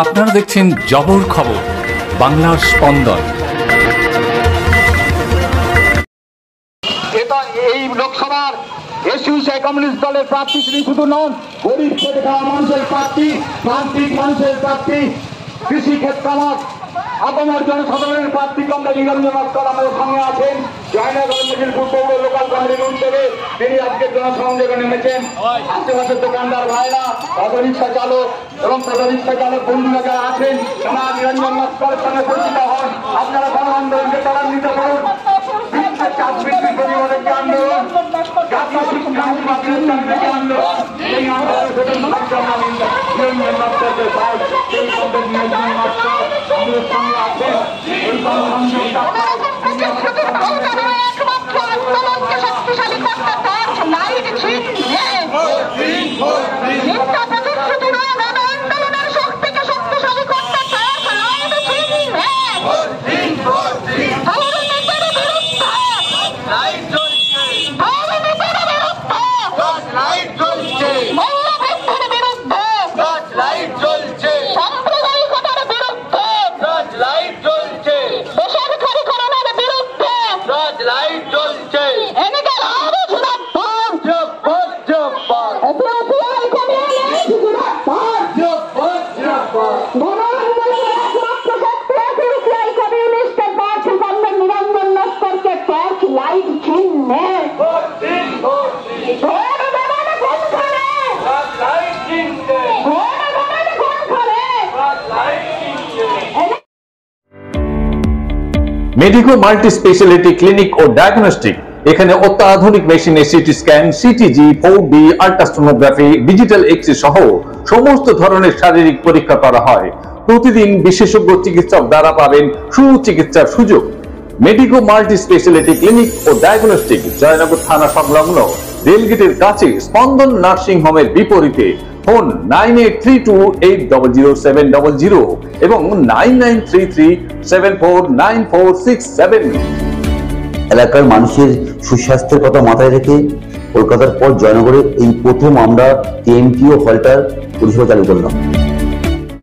আপনারা দেখছেন জবর খবর, বাংলার স্পন্দন। এই লোকসভার এসইউসিআই কমিউনিস্ট দলের প্রার্থী তিনি শুধু নন, গরিব খেটে খাওয়া মানুষের প্রার্থী, প্রান্তিক মানুষের প্রার্থী, কৃষি ক্ষেত্র আপামর জনসাধারণের প্রার্থী কমরেড নিরঞ্জন নস্কর আমাদের সঙ্গে আছেন। জয়নগর মিছিলপুর পৌর লোকাল কমিটির উদ্যোগে তিনি আজকে জনসংযোগে নেমেছেন। আশেপাশের দোকানদার ভাইরা, অটোরিক্সা চালক এবং অটোরিক্সা চালক বন্ধুরা যারা আছেন ওনার নিরঞ্জন নস্করের সঙ্গে পরিচিত হন। আপনারা গণ আন্দোলনকে ত্বরান্বিত করুন। চাপ বৃদ্ধি পরিবারের আন্দোলন, জাতীয় শিক্ষাঙ্গী বাতিলের আন্দোলন, এই আন্দোলনের নিরঞ্জন নস্করকে পাই সেই কমরেড নিরঞ্জন নস্কর আমাদের সঙ্গে আছেন। এই জনসংযোগটা শক্তিশালী করতে টর্চ লাইট ছিনছে, আন্দোলনের শক্তিকে শক্তিশালী করতে টর্চ লাইট ছিনছে। মেডিকো মাল্টি স্পেশালিটি ক্লিনিক ও ডায়াগনস্টিক, এখানে অত্যাধুনিক মেশিনে CT scan, CTG, 4D, ultrasonography, digital X-ray সহ সমস্ত ধরনের শারীরিক পরীক্ষা করা হয়। প্রতিদিন বিশেষজ্ঞ চিকিৎসক দ্বারা পাবেন সুচিকিৎসার সুযোগ। মেডিকো মাল্টি স্পেশালিটি ক্লিনিক ও ডায়াগনস্টিক জয়নগর থানা সংলগ্ন রেলগেটের কাছে স্পন্দন নার্সিং হোমের বিপরীতে। ফোন 9832800700 এবং 9933749467। এলাকার মানুষের সুস্বাস্থ্যের কথা মাথায় রেখে কলকাতার পর জয়নগরে এই প্রথম আমরা টিএমটিও হলটার পরিষেবা চালু করলাম।